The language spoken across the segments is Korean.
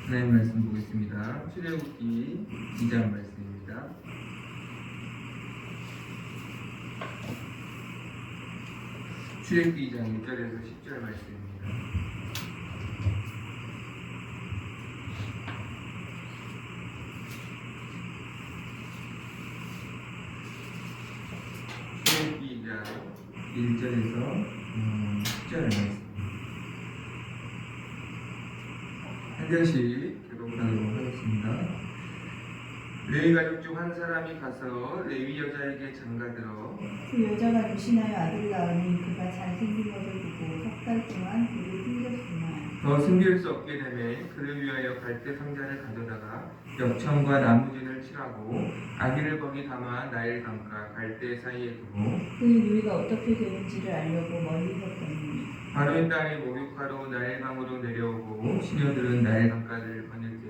하나님 말씀 보겠습니다. 출애굽기 2장 말씀입니다. 출애굽기 2장 1절에서 10절 말씀입니다. 출애굽기 2장 1절에서 10절 말씀. 한 절씩 교독하도록 하겠습니다. 레위 가족 중 한 사람이 가서 레위 여자에게 장가들어 그 여자가 임신하여 아들을 낳으니 그가 잘생긴 것을 보고 석 달 동안 그를 숨겼으나 더 숨길 수 없게 되매 그를 위하여 갈대 상자를 가져다가 엽청과 나무진을 칠하고 아기를 거기 담아 나일 강가 갈대 사이에 두고 그의 누이가 어떻게 되는지를 알려고 멀리서 보니 바로의 딸이 목욕하러 나일 강으로 내려오고 시녀들은 나일 강가를 거닐 때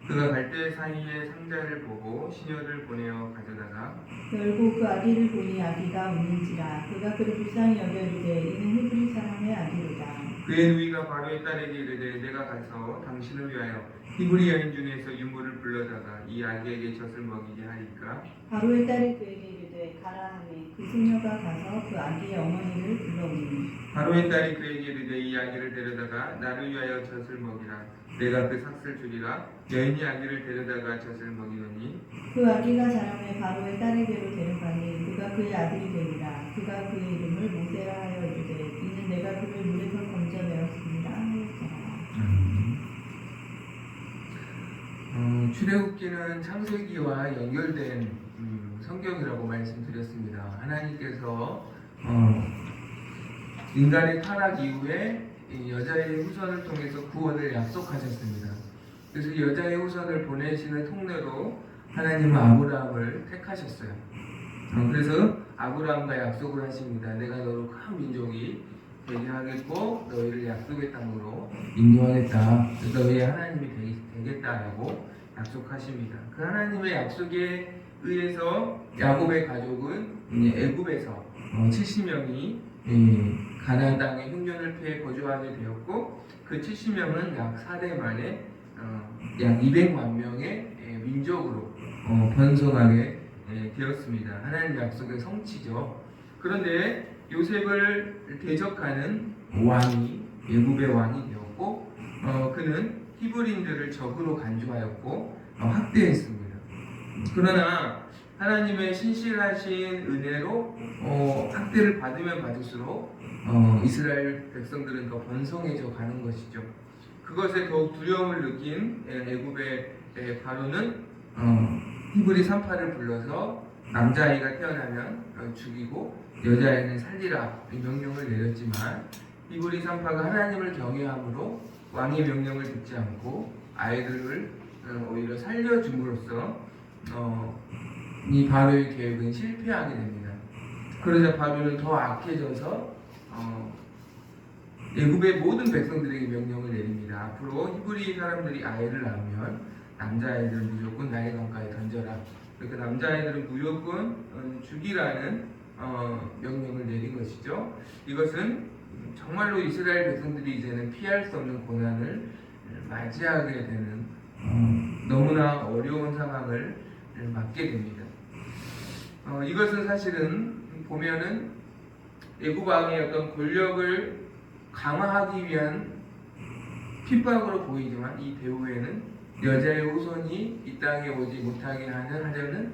그가 갈대 사이에 상자를 보고 시녀를 보내어 가져다가 열고 그 아기를 보니 아기가 우는지라 그가 그를 불쌍히 여겨 이르되 이는 히브리 사람의 아기로다. 그의 누이가 바로의 딸에게 이르되 내가 가서 당신을 위하여 히브리 여인 중에서 유모를 불러다가 이 아기에게 젖을 먹이게 하리까. 바로의 딸이 그에게 이르되 가라 하매 그 소녀가 가서 그 아기의 어머니를 불러오니 바로의 딸이 그에게 이르되 이 아기를 데려다가 나를 위하여 젖을 먹이라. 내가 그 삭슬 주리라. 여인이 아기를 데려다가 젖을 먹이더니 그 아기가 자라매 바로의 딸에게로 데려가니 그가 그의 아들이 되니라. 그가 그의 이름을 모세라 하여 이르되 이는 내가 그를 물에서 건져내었습니다 하였더라. 출애굽기는 창세기와 연결된 성경이라고 말씀드렸습니다. 하나님께서 인간의 타락 이후에 여자의 후손을 통해서 구원을 약속하셨습니다. 그래서 여자의 후손을 보내시는 통로로 하나님은 아브라함을 택하셨어요. 그래서 아브라함과 약속을 하십니다. 내가 너로 큰 민족이 되게 하겠고 너희를 약속의 땅으로 인도하겠다. 너희의 하나님이 되겠다라고 약속하십니다. 그 하나님의 약속에 의해서 야곱의 가족은 애굽에서 70명이 가나안 땅에 흉년을 피해 거주하게 되었고 그 70명은 약 4대 만에 약 200만 명의 민족으로 번성하게 되었습니다. 하나님 약속의 성취죠. 그런데 요셉을 대적하는 왕이 애굽의 왕이 되었고 그는 히브리인들을 적으로 간주하였고 학대했습니다. 그러나 하나님의 신실하신 은혜로 학대를 받으면 받을수록 이스라엘 백성들은 더 번성해져 가는 것이죠. 그것에 더욱 두려움을 느낀 애굽의 바로는 히브리 산파를 불러서 남자아이가 태어나면 죽이고 여자아이는 살리라 명령을 내렸지만 히브리 산파가 하나님을 경외함으로 왕의 명령을 듣지 않고 아이들을 오히려 살려줌으로써 이 바로의 계획은 실패하게 됩니다. 그러자 바로는 더 악해져서 애굽의 모든 백성들에게 명령을 내립니다. 앞으로 히브리 사람들이 아이를 낳으면 남자아이들을 무조건 나일 강가에 던져라. 그러니까 남자아이들은 무조건 죽이라는 명령을 내린 것이죠. 이것은 정말로 이스라엘 백성들이 이제는 피할 수 없는 고난을 맞이하게 되는 너무나 어려운 상황을 맞게 됩니다. 이것은 사실은 보면은 애굽 왕의 어떤 권력을 강화하기 위한 핍박으로 보이지만 이 배후에는 여자의 후손이 이 땅에 오지 못하게 하려는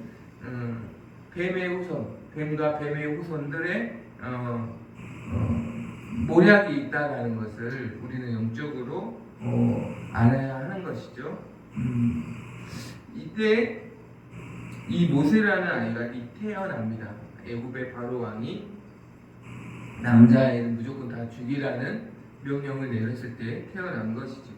뱀의 후손, 뱀과 뱀의 후손들의 모략이 있다라는 것을 우리는 영적으로 알아야 하는 것이죠. 이때 이 모세라는 아이가 태어납니다. 애굽의 바로 왕이 남자아이를 무조건 다 죽이라는 명령을 내렸을 때 태어난 것이죠.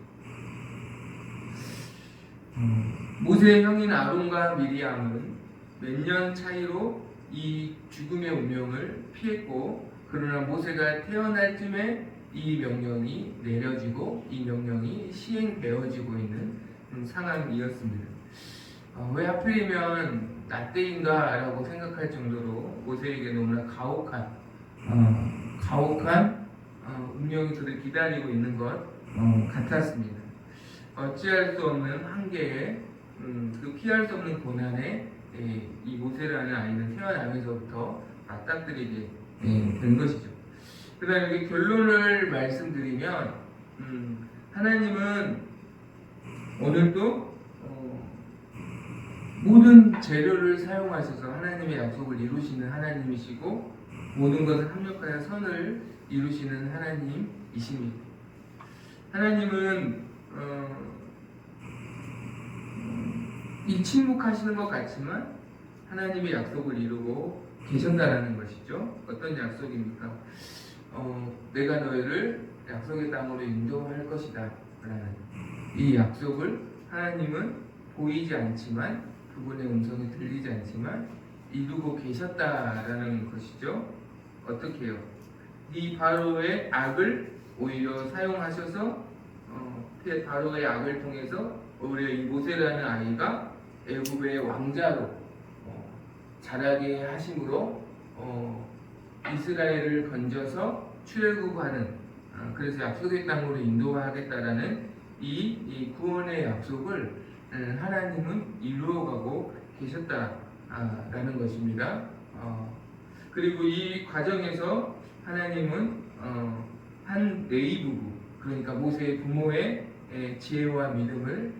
모세의 형인 아론과 미리암은 몇 년 차이로 이 죽음의 운명을 피했고 그러나 모세가 태어날 쯤에 이 명령이 내려지고 이 명령이 시행되어지고 있는 상황이었습니다. 왜 하필이면 나 때인가 라고 생각할 정도로 모세에게 너무나 가혹한 운명이 그를 기다리고 있는 것 같았습니다. 어찌할 수 없는 한계에 그 피할 수 없는 고난에 이 모세라는 아이는 태어나면서부터 맞닥뜨리게 된 것이죠. 그다음에 여기 결론을 말씀드리면 하나님은 오늘도 모든 재료를 사용하셔서 하나님의 약속을 이루시는 하나님이시고 모든 것을 합력하여 선을 이루시는 하나님이십니다. 하나님은 이 침묵하시는 것 같지만 하나님의 약속을 이루고 계신다라는 것이죠. 어떤 약속입니까? 내가 너희를 약속의 땅으로 인도할 것이다 라는 이 약속을 하나님은 보이지 않지만 그분의 음성이 들리지 않지만 이루고 계셨다라는 것이죠. 어떻게 해요? 이 바로의 악을 오히려 사용하셔서 바로의 악을 통해서 오히려 이 모세라는 아이가 애굽의 왕자로 자라게 하심으로 이스라엘을 건져서 출애굽하는 그래서 약속의 땅으로 인도하겠다라는 이 구원의 약속을 하나님은 이루어가고 계셨다라는 것입니다. 그리고 이 과정에서 하나님은 한 레위 부부 그러니까 모세의 부모의 지혜와 믿음을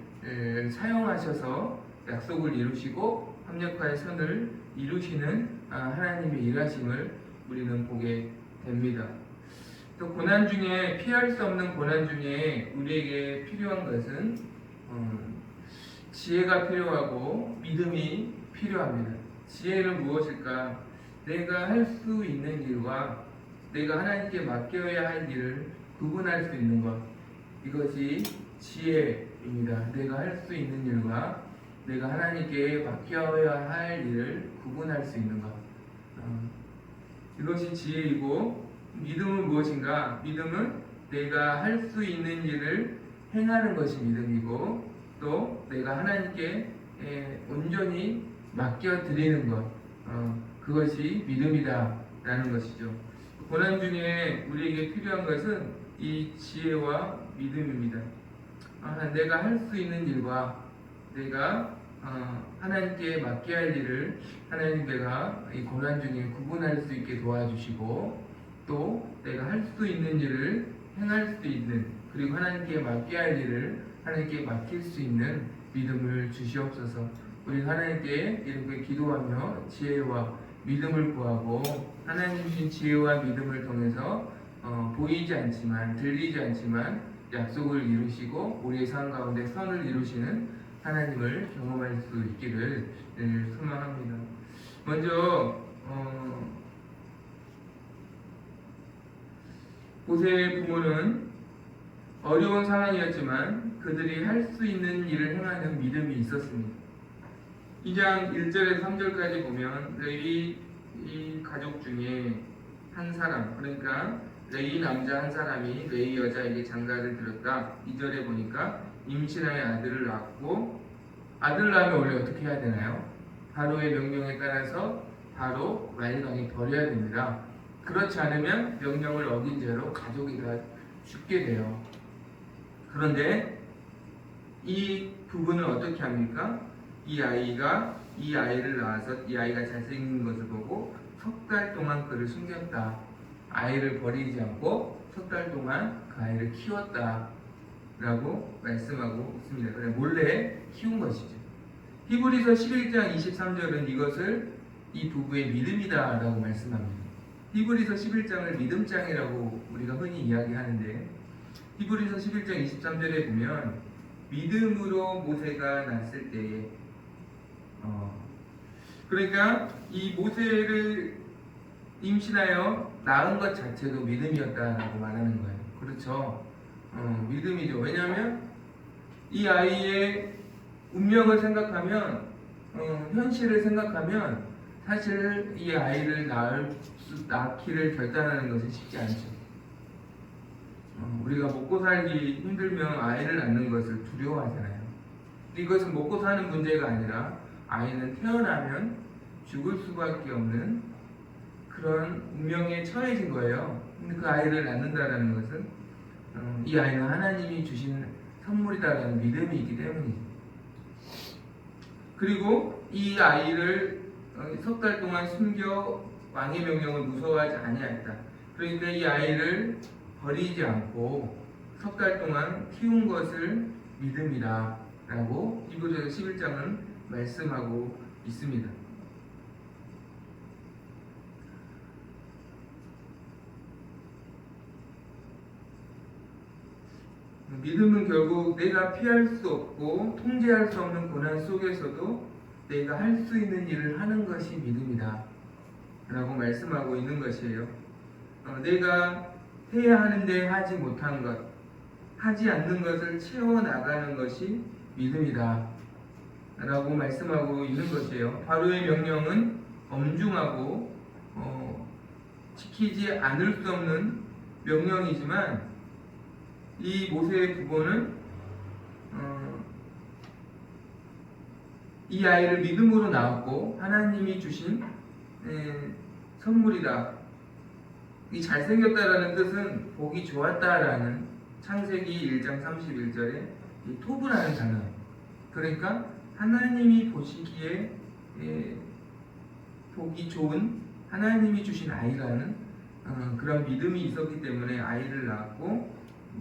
사용하셔서 약속을 이루시고 합력하여 선을 이루시는 하나님의 일하심을 우리는 보게 됩니다. 또 고난 중에 피할 수 없는 고난 중에 우리에게 필요한 것은 지혜가 필요하고 믿음이 필요합니다. 지혜는 무엇일까? 내가 할 수 있는 일과 내가 하나님께 맡겨야 할 일을 구분할 수 있는 것 이것이 지혜입니다. 내가 할 수 있는 일과 내가 하나님께 맡겨야 할 일을 구분할 수 있는 것 이것이 지혜이고 믿음은 무엇인가? 믿음은 내가 할 수 있는 일을 행하는 것이 믿음이고 또 내가 하나님께 온전히 맡겨드리는 것 그것이 믿음이다라는 것이죠. 고난 중에 우리에게 필요한 것은 이 지혜와 믿음입니다. 내가 할 수 있는 일과 내가 하나님께 맡겨야 할 일을 하나님 내가 이 고난 중에 구분할 수 있게 도와주시고 또 내가 할 수 있는 일을 행할 수 있는 그리고 하나님께 맡겨야 할 일을 하나님께 맡길 수 있는 믿음을 주시옵소서. 우리 하나님께 이렇게 기도하며 지혜와 믿음을 구하고 하나님 주신 지혜와 믿음을 통해서 보이지 않지만 들리지 않지만 약속을 이루시고 우리의 삶 가운데 선을 이루시는 하나님을 경험할 수 있기를 소망합니다. 먼저 모세의 부모는 어려운 상황이었지만 그들이 할 수 있는 일을 행하는 믿음이 있었습니다. 2장 1절에서 3절까지 보면 레위 이 가족 중에 한 사람 그러니까 레위 남자 한 사람이 레위 여자에게 장가를 들었다. 2절에 보니까 임신하여 아들을 낳고 아들을 낳으면 원래 어떻게 해야 되나요? 바로의 명령에 따라서 바로 나일강에 버려야 됩니다. 그렇지 않으면 명령을 어긴 죄로 가족이 다 죽게 돼요. 그런데 이 부부는 어떻게 합니까? 이 아이를 낳아서 이 아이가 잘생긴 것을 보고 석 달 동안 그를 숨겼다. 아이를 버리지 않고 석 달 동안 그 아이를 키웠다. 라고 말씀하고 있습니다. 그냥 몰래 키운 것이죠. 히브리서 11장 23절은 이것을 이 부부의 믿음이다 라고 말씀합니다. 히브리서 11장을 믿음장이라고 우리가 흔히 이야기하는데 히브리서 11장 23절에 보면 믿음으로 모세가 낳았을 때에 그러니까 이 모세를 임신하여 낳은 것 자체도 믿음이었다라고 말하는 거예요. 그렇죠? 믿음이죠. 왜냐하면 이 아이의 운명을 생각하면 현실을 생각하면 사실 이 아이를 낳기를 결단하는 것은 쉽지 않죠. 우리가 먹고 살기 힘들면 아이를 낳는 것을 두려워하잖아요. 이것은 먹고 사는 문제가 아니라 아이는 태어나면 죽을 수밖에 없는 그런 운명에 처해진 거예요. 근데 그 아이를 낳는다라는 것은 이 아이는 하나님이 주신 선물이다라는 믿음이 있기 때문이죠. 그리고 이 아이를 석 달 동안 숨겨 왕의 명령을 무서워하지 아니하였다. 그러니까 이 아이를 버리지 않고 석 달 동안 키운 것을 믿음이다 라고 히브리서 11장은 말씀하고 있습니다. 믿음은 결국 내가 피할 수 없고 통제할 수 없는 고난 속에서도 내가 할 수 있는 일을 하는 것이 믿음이다 라고 말씀하고 있는 것이에요. 내가 해야 하는데 하지 못한 것, 하지 않는 것을 채워나가는 것이 믿음이다 라고 말씀하고 있는 것이에요. 바로의 명령은 엄중하고 지키지 않을 수 없는 명령이지만 이 모세의 부모는 이 아이를 믿음으로 낳았고 하나님이 주신 선물이다. 이 잘생겼다라는 뜻은 보기 좋았다라는 창세기 1장 31절에 이 토브라는 단어. 그러니까 하나님이 보시기에 보기 좋은 하나님이 주신 아이라는 그런 믿음이 있었기 때문에 아이를 낳았고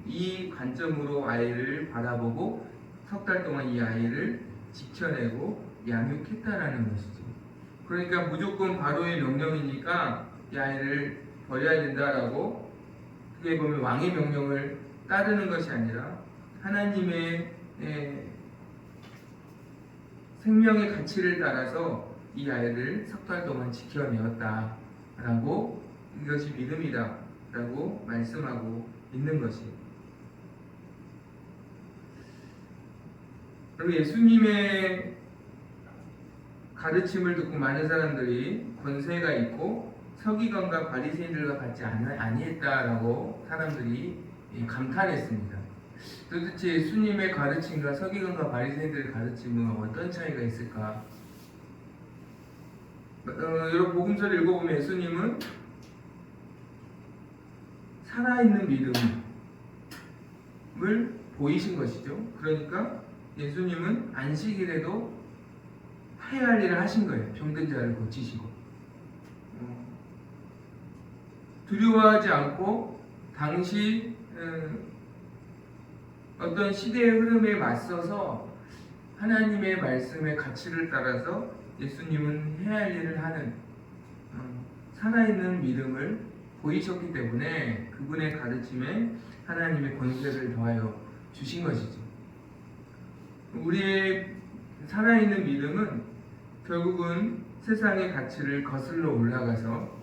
이 관점으로 아이를 바라보고 석 달 동안 이 아이를 지켜내고 양육했다라는 것이죠. 그러니까 무조건 바로의 명령이니까 이 아이를 버려야 된다라고 그게 보면 왕의 명령을 따르는 것이 아니라 하나님의 생명의 가치를 따라서 이 아이를 석 달 동안 지켜내었다라고 이것이 믿음이다라고 말씀하고 있는 것이에요. 그리고 예수님의 가르침을 듣고 많은 사람들이 권세가 있고 서기관과 바리새인들과 같지 아니했다라고 사람들이 감탄했습니다. 도대체 예수님의 가르침과 서기관과 바리새인들의 가르침은 어떤 차이가 있을까? 여러분 복음서를 읽어보면 예수님은 살아있는 믿음을 보이신 것이죠. 그러니까 예수님은 안식일에도 해야 할 일을 하신 거예요. 병든 자를 고치시고 두려워하지 않고 당시 어떤 시대의 흐름에 맞서서 하나님의 말씀의 가치를 따라서 예수님은 해야 할 일을 하는 살아있는 믿음을 보이셨기 때문에 그분의 가르침에 하나님의 권세를 더하여 주신 것이죠. 우리의 살아있는 믿음은 결국은 세상의 가치를 거슬러 올라가서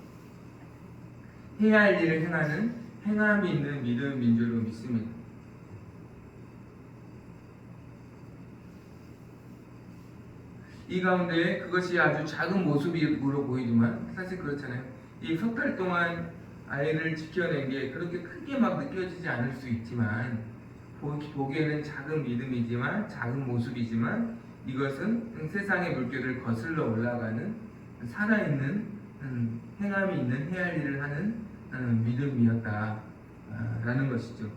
해야 할 일을 행하는 행함이 있는 믿음인 줄로 믿습니다. 이 가운데 그것이 아주 작은 모습으로 보이지만 사실 그렇잖아요. 이 석 달 동안 아이를 지켜낸 게 그렇게 크게 막 느껴지지 않을 수 있지만 보기에는 작은 믿음이지만 작은 모습이지만 이것은 세상의 물결을 거슬러 올라가는 살아있는 행함이 있는 해야 할 일을 하는 믿음이었다라는 것이죠.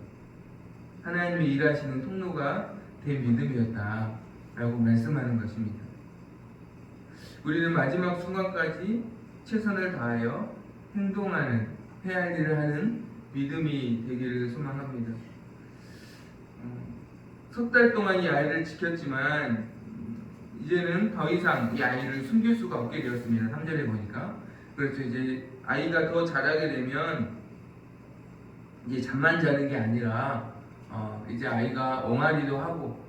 하나님이 일하시는 통로가 된 믿음이었다라고 말씀하는 것입니다. 우리는 마지막 순간까지 최선을 다하여 행동하는 해야 할 일을 하는 믿음이 되기를 소망합니다. 석 달 동안 이 아이를 지켰지만 이제는 더 이상 이 아이를 숨길 수가 없게 되었습니다. 3절에 보니까 그렇죠. 이제 아이가 더 자라게 되면 이제 잠만 자는 게 아니라 이제 아이가 엉아리도 하고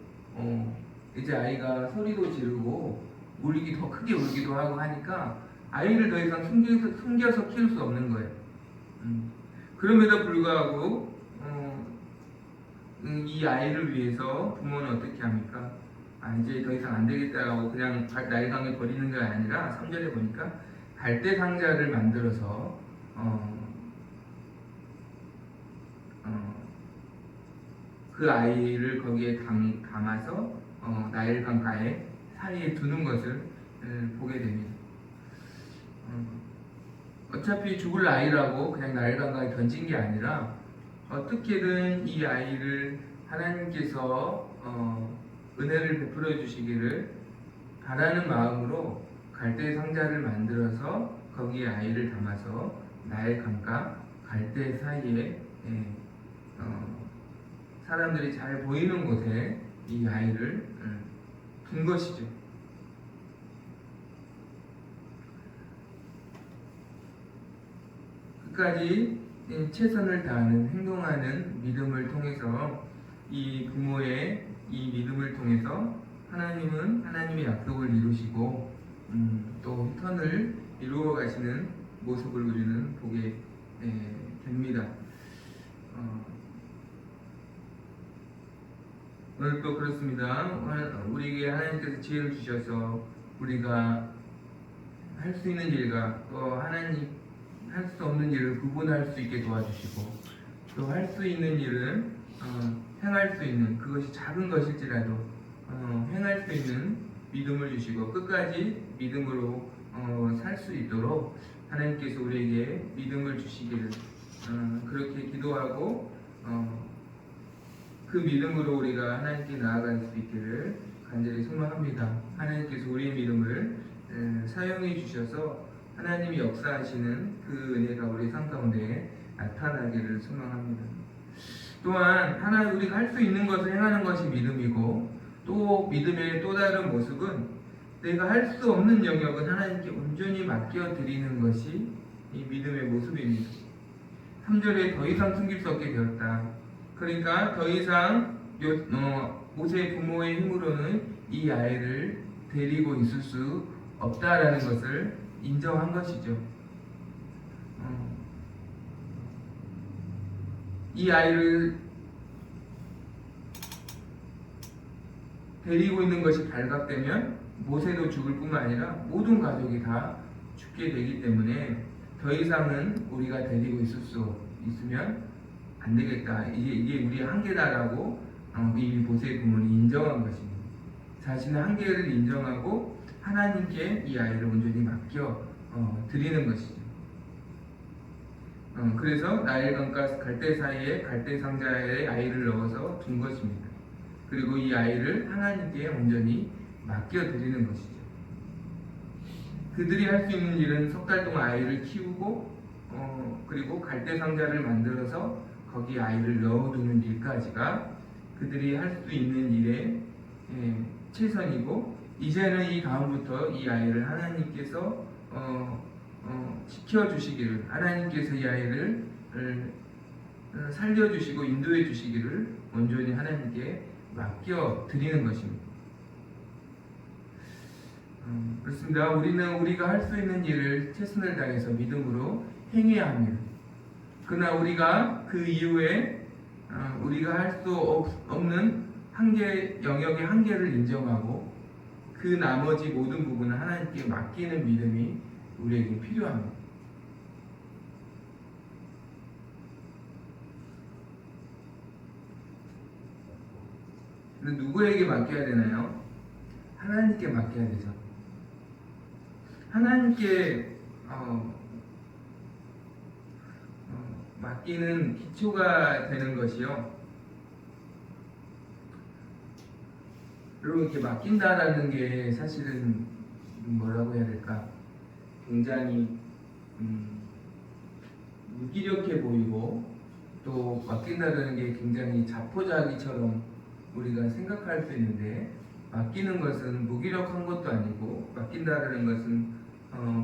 이제 아이가 소리도 지르고 더 크게 울기도 하고 하니까 아이를 더 이상 숨겨서 키울 수 없는 거예요. 그럼에도 불구하고 이 아이를 위해서 부모는 어떻게 합니까? 이제 더 이상 안 되겠다라고 그냥 날강에 버리는 게 아니라 3절에 보니까 갈대 상자를 만들어서 그 아이를 거기에 담아서 나일강가에 사이에 두는 것을 보게 됩니다. 어차피 죽을 아이라고 그냥 나일강가에 던진 게 아니라 어떻게든 이 아이를 하나님께서 은혜를 베풀어 주시기를 바라는 마음으로 갈대 상자를 만들어서 거기에 아이를 담아서 나일 강가 갈대 사이에 사람들이 잘 보이는 곳에 이 아이를 둔 것이죠. 끝까지 최선을 다하는 행동하는 믿음을 통해서 이 부모의 이 믿음을 통해서 하나님은 하나님의 약속을 이루시고 또 턴을 이루어 가시는 모습을 우리는 보게 됩니다. 오늘 또 그렇습니다. 우리에게 하나님께서 지혜를 주셔서 우리가 할 수 있는 일과 또 하나님 할 수 없는 일을 구분할 수 있게 도와주시고 또 할 수 있는 일은 행할 수 있는 그것이 작은 것일지라도 행할 수 있는 믿음을 주시고 끝까지 믿음으로 살 수 있도록 하나님께서 우리에게 믿음을 주시기를 그렇게 기도하고 그 믿음으로 우리가 하나님께 나아갈 수 있기를 간절히 소망합니다. 하나님께서 우리의 믿음을 사용해 주셔서 하나님이 역사하시는 그 은혜가 우리 삶 가운데 나타나기를 소망합니다. 또한 하나님 우리가 할 수 있는 것을 행하는 것이 믿음이고 또 믿음의 또 다른 모습은 내가 할 수 없는 영역은 하나님께 온전히 맡겨 드리는 것이 이 믿음의 모습입니다. 3절에 더 이상 숨길 수 없게 되었다. 그러니까 더 이상 모세의 부모의 힘으로는 이 아이를 데리고 있을 수 없다라는 것을 인정한 것이죠. 이 아이를 데리고 있는 것이 발각되면 모세도 죽을 뿐만 아니라 모든 가족이 다 죽게 되기 때문에 더 이상은 우리가 데리고 있을 수 있으면 안 되겠다. 이게 우리의 한계다라고 이 모세의 부모는 인정한 것입니다. 자신의 한계를 인정하고 하나님께 이 아이를 온전히 맡겨 드리는 것이죠. 그래서 나일강과 갈대 사이에 갈대 상자에 아이를 넣어서 둔 것입니다. 그리고 이 아이를 하나님께 온전히 맡겨 드리는 것이죠. 그들이 할 수 있는 일은 석 달 동안 아이를 키우고 그리고 갈대 상자를 만들어서 거기에 아이를 넣어두는 일까지가 그들이 할 수 있는 일의 최선이고 이제는 이 다음부터 이 아이를 하나님께서 지켜주시기를 하나님께서 이 아이를 살려주시고 인도해 주시기를 온전히 하나님께 맡겨 드리는 것입니다. 그렇습니다. 우리는 우리가 할 수 있는 일을 최선을 다해서 믿음으로 행해야 합니다. 그러나 우리가 그 이후에 우리가 할 수 없는 영역의 한계를 인정하고 그 나머지 모든 부분을 하나님께 맡기는 믿음이 우리에게 필요합니다. 근데 누구에게 맡겨야 되나요? 하나님께 맡겨야 되죠. 하나님께 맡기는 기초가 되는 것이요. 여러분 이렇게 맡긴다라는 게 사실은 뭐라고 해야 될까? 굉장히 무기력해 보이고 또 맡긴다라는 게 굉장히 자포자기처럼 우리가 생각할 수 있는데 맡기는 것은 무기력한 것도 아니고 맡긴다라는 것은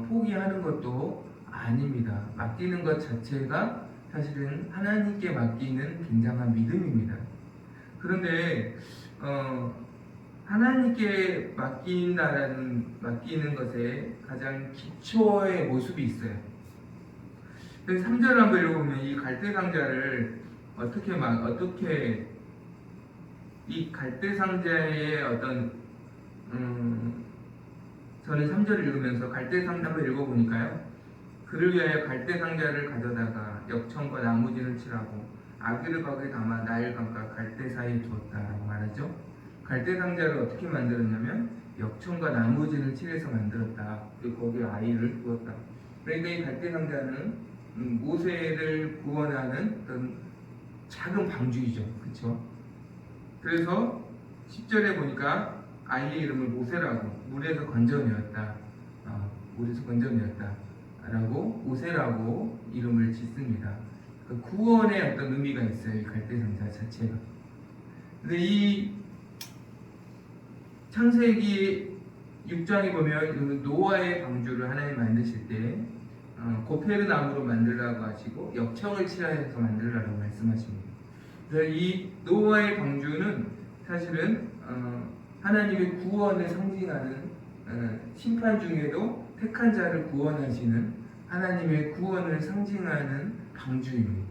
포기하는 것도 아닙니다. 맡기는 것 자체가 사실은 하나님께 맡기는 굉장한 믿음입니다. 그런데 하나님께 맡기는 것에 가장 기초의 모습이 있어요. 3절을 한번 읽어보면 이 갈대 상자를 어떻게 이 갈대 상자의 어떤 저는 3절을 읽으면서 갈대 상자 한번 읽어보니까요. 그를 위하여 갈대 상자를 가져다가 역청과 나무진을 칠하고 아기를 거기에 담아 나일강과 갈대 사이에 두었다라고 말하죠. 갈대 상자를 어떻게 만들었냐면 역청과 나무진을 칠해서 만들었다. 그리고 거기에 아이를 두었다. 그러니까 이 갈대 상자는 모세를 구원하는 어떤 작은 방주이죠. 그렇죠? 그래서 10절에 보니까 아이의 이름을 모세라고, 물에서 건져내었다. 물에서 건져내었다라고 모세라고 이름을 짓습니다. 그 구원의 어떤 의미가 있어요. 이 갈대상자 자체가. 근데 이 창세기 6장에 보면 노아의 방주를 하나님 만드실 때 고페르 나무로 만들라고 하시고 역청을 칠하여서 만들라고 말씀하십니다. 그래서 이 노아의 방주는 사실은 하나님의 구원을 상징하는 심판 중에도 택한 자를 구원하시는 하나님의 구원을 상징하는 방주입니다.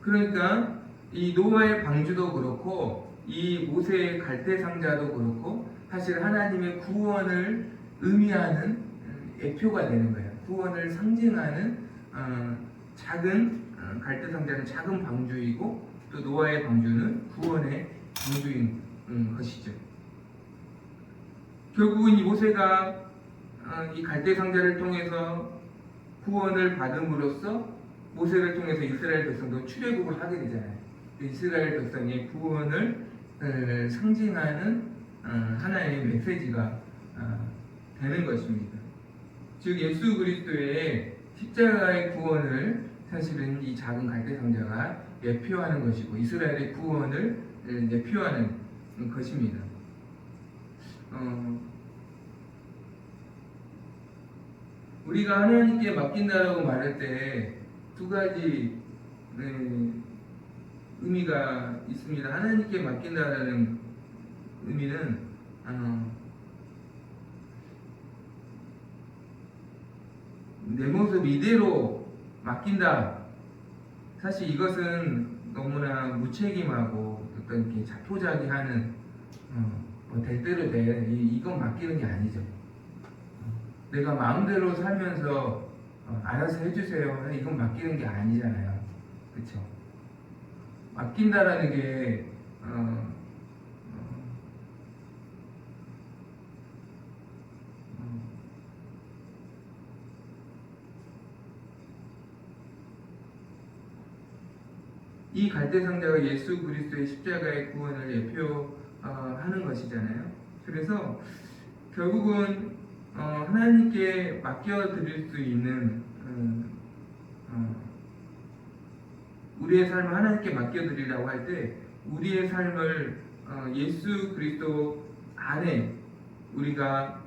그러니까 이 노아의 방주도 그렇고 이 모세의 갈대 상자도 그렇고 사실 하나님의 구원을 의미하는 예표가 되는 거예요. 구원을 상징하는 작은 갈대 상자는 작은 방주이고 또 노아의 방주는 구원의 방주인 것이죠. 결국은 이 모세가 이 갈대 상자를 통해서 구원을 받음으로써 모세를 통해서 이스라엘 백성도 출애굽을 하게 되잖아요. 이스라엘 백성의 구원을 상징하는 하나의 메시지가 되는 것입니다. 즉 예수 그리스도의 십자가의 구원을 사실은 이 작은 갈대 상자가 예표하는 것이고 이스라엘의 구원을 예표하는 것입니다. 우리가 하나님께 맡긴다라고 말할 때 두 가지 의미가 있습니다. 하나님께 맡긴다라는 의미는 내 모습 이대로 맡긴다. 사실 이것은 너무나 무책임하고 어떤 이렇게 자포자기하는 뭐 될 대로 돼 이건 맡기는 게 아니죠. 내가 마음대로 살면서 알아서 해주세요. 이건 맡기는 게 아니잖아요. 그렇죠? 맡긴다라는 게 이 갈대상자가 예수 그리스도의 십자가의 구원을 예표하는 것이잖아요. 그래서 결국은 하나님께 맡겨드릴 수 있는 우리의 삶을 하나님께 맡겨드리라고 할 때 우리의 삶을 예수 그리스도 안에 우리가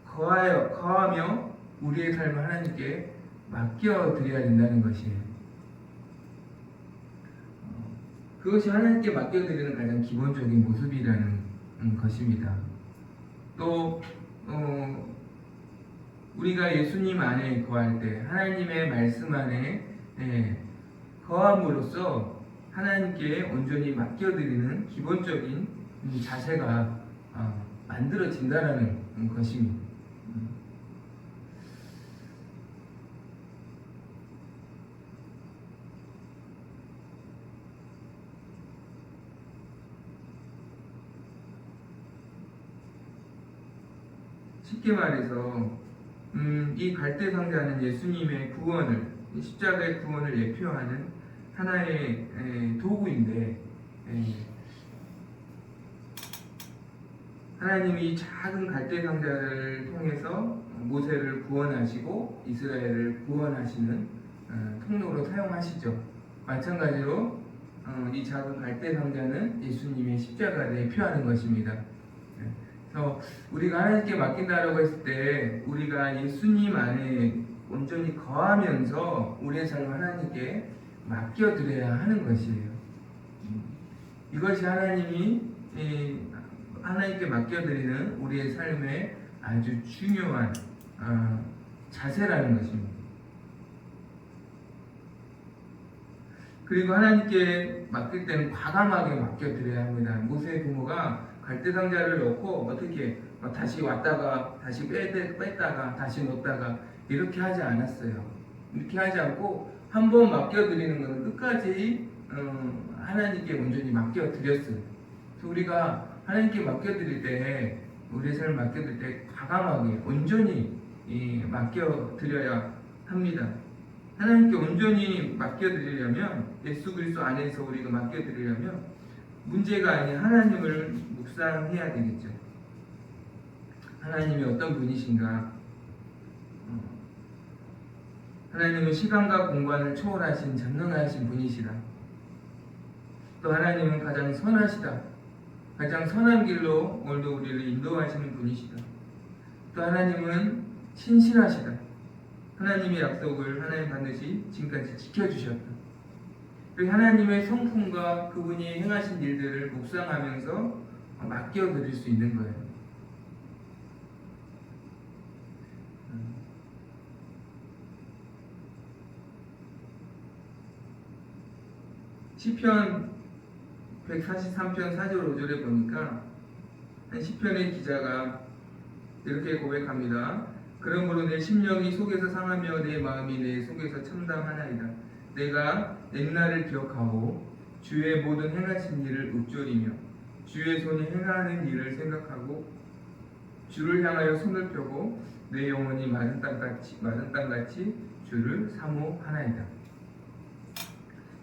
거하며 우리의 삶을 하나님께 맡겨드려야 된다는 것이에요. 그것이 하나님께 맡겨드리는 가장 기본적인 모습이라는 것입니다. 또 우리가 예수님 안에 거할 때 하나님의 말씀 안에 거함으로써 하나님께 온전히 맡겨드리는 기본적인 자세가 만들어진다는 것입니다. 쉽게 말해서 이 갈대상자는 예수님의 구원을 십자가의 구원을 예표하는 하나의 도구인데 하나님이 작은 갈대상자를 통해서 모세를 구원하시고 이스라엘을 구원하시는 통로로 사용하시죠. 마찬가지로 이 작은 갈대상자는 예수님의 십자가를 예표하는 것입니다. 그래서 우리가 하나님께 맡긴다라고 했을 때 우리가 예수님 안에 온전히 거하면서 우리의 삶을 하나님께 맡겨드려야 하는 것이에요. 이것이 하나님께 맡겨드리는 우리의 삶의 아주 중요한 자세라는 것입니다. 그리고 하나님께 맡길 때는 과감하게 맡겨드려야 합니다. 모세의 부모가 갈대상자를 넣고 어떻게 다시 왔다가 다시 뺐다가 다시 넣었다가 이렇게 하지 않았어요. 이렇게 하지 않고 한 번 맡겨드리는 것은 끝까지 하나님께 온전히 맡겨드렸어요. 그래서 우리가 하나님께 맡겨드릴 때 우리의 삶을 맡겨드릴 때 과감하게 온전히 맡겨드려야 합니다. 하나님께 온전히 맡겨드리려면, 예수 그리스도 안에서 우리가 맡겨드리려면 문제가 아닌 하나님을 묵상해야 되겠죠. 하나님이 어떤 분이신가? 하나님은 시간과 공간을 초월하신 전능하신 분이시다. 또 하나님은 가장 선하시다. 가장 선한 길로 오늘도 우리를 인도하시는 분이시다. 또 하나님은 신실하시다. 하나님의 약속을 하나님 반드시 지금까지 지켜주셨다. 그리고 하나님의 성품과 그분이 행하신 일들을 묵상하면서 맡겨드릴 수 있는 거예요. 시편 143편 4절 5절에 보니까 한 시편의 기자가 이렇게 고백합니다. 그러므로 내 심령이 속에서 상하며 내 마음이 내 속에서 참담하나이다. 내가 옛날을 기억하고 주의 모든 행하신 일을 읊조리며 주의 손이 행하는 일을 생각하고 주를 향하여 손을 펴고 내 영혼이 마른 땅같이 주를 사모하나이다.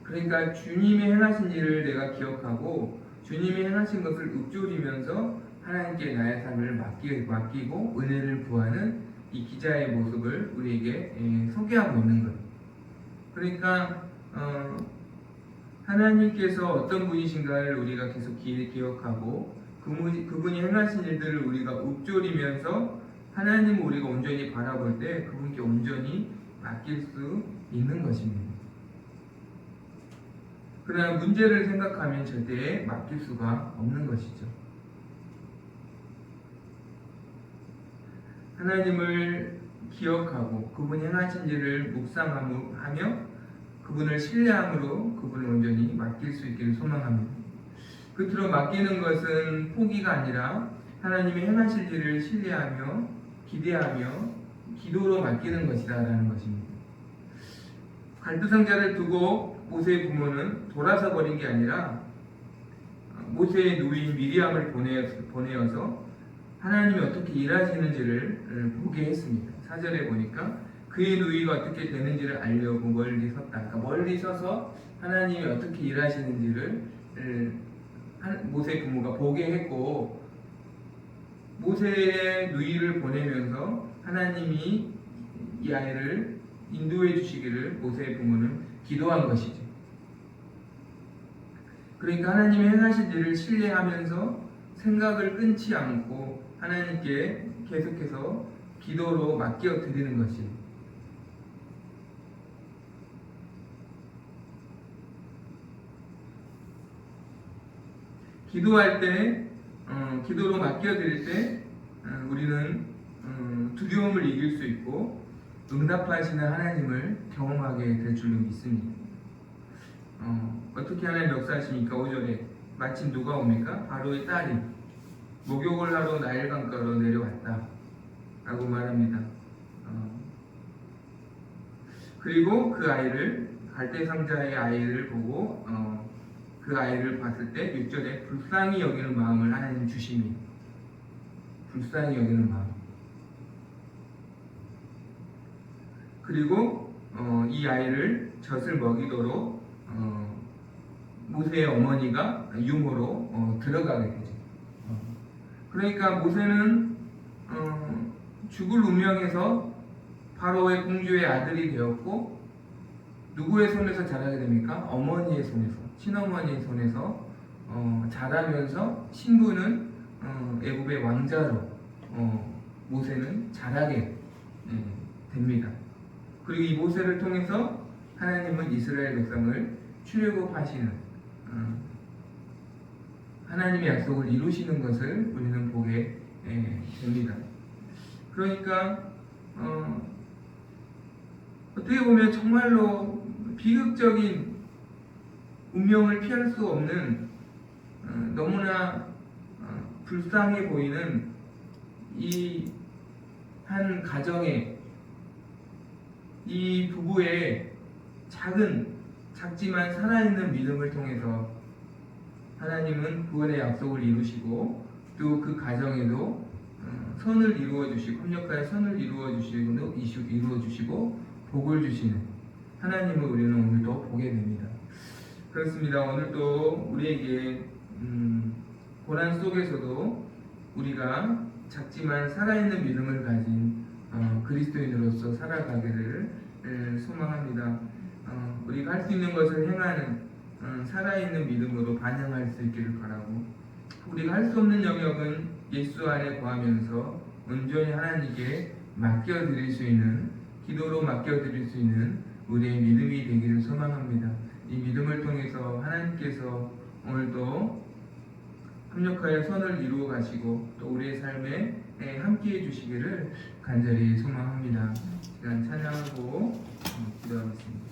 그러니까 주님이 행하신 일을 내가 기억하고 주님이 행하신 것을 읊조리면서 하나님께 나의 삶을 맡기고 은혜를 구하는 이 기자의 모습을 우리에게 소개하고 있는 거예요. 그러니까 하나님께서 어떤 분이신가를 우리가 계속 기억하고 그분이 행하신 일들을 우리가 읊조리면서 하나님을 우리가 온전히 바라볼 때 그분께 온전히 맡길 수 있는 것입니다. 그러나 문제를 생각하면 절대 맡길 수가 없는 것이죠. 하나님을 기억하고 그분이 행하신 일을 묵상하며 그분을 신뢰함으로 그분을 온전히 맡길 수 있기를 소망합니다. 끝으로 맡기는 것은 포기가 아니라 하나님이 행하실 일을 신뢰하며 기대하며 기도로 맡기는 것이다라는 것입니다. 갈두상자를 두고 모세의 부모는 돌아서 버린 게 아니라 모세의 누이인 미리암을 보내어서 하나님이 어떻게 일하시는지를 보게 했습니다. 4절에 보니까 그의 누이가 어떻게 되는지를 알려고 멀리 섰다. 그러니까 멀리 서서 하나님이 어떻게 일하시는지를 모세 부모가 보게 했고, 모세의 누이를 보내면서 하나님이 이 아이를 인도해 주시기를 모세의 부모는 기도한 것이죠. 그러니까 하나님이 행하신 일을 신뢰하면서 생각을 끊지 않고 하나님께 계속해서 기도로 맡겨 드리는 것이 기도할 때 기도로 맡겨 드릴 때 우리는 두려움을 이길 수 있고 응답하시는 하나님을 경험하게 될 줄로 믿습니다. 어떻게 하나님 역사하십니까? 5절에 마침 누가 옵니까? 바로의 딸이 목욕을 하러 나일 강가로 내려왔다 라고 말합니다. 그리고 그 아이를 갈대상자의 아이를 보고 그 아이를 봤을 때 6절에 불쌍히 여기는 마음을 하나님 주심이 불쌍히 여기는 마음. 그리고 이 아이를 젖을 먹이도록 모세의 어머니가 유모로 들어가게 되죠. 그러니까 모세는 죽을 운명에서 바로의 공주의 아들이 되었고 누구의 손에서 자라게 됩니까? 어머니의 손에서, 친어머니의 손에서 자라면서 신부는 애굽의 왕자로 모세는 자라게 됩니다. 그리고 이 모세를 통해서 하나님은 이스라엘 백성을 출애굽하시는 하나님의 약속을 이루시는 것을 우리는 보게 됩니다. 그러니까 어떻게 보면 정말로 비극적인 운명을 피할 수 없는 너무나 불쌍해 보이는 이 한 가정의 이 부부의 작지만 살아있는 믿음을 통해서 하나님은 구원의 약속을 이루시고 또 그 가정에도 선을 이루어 주시고 협력하여 선을 이루어 주시고 복을 주시는 하나님을 우리는 오늘도 보게 됩니다. 그렇습니다. 오늘도 우리에게 고난 속에서도 우리가 작지만 살아있는 믿음을 가진 그리스도인으로서 살아가기를 소망합니다. 우리가 할 수 있는 것을 행하는 살아있는 믿음으로 반영할 수 있기를 바라고, 우리가 할 수 없는 영역은 예수 안에 거하면서 온전히 하나님께 맡겨드릴 수 있는, 기도로 맡겨드릴 수 있는 우리의 믿음이 되기를 소망합니다. 이 믿음을 통해서 하나님께서 오늘도 합력하여 선을 이루어 가시고 또 우리의 삶에 함께해 주시기를 간절히 소망합니다. 시간 찬양하고 기도하겠습니다.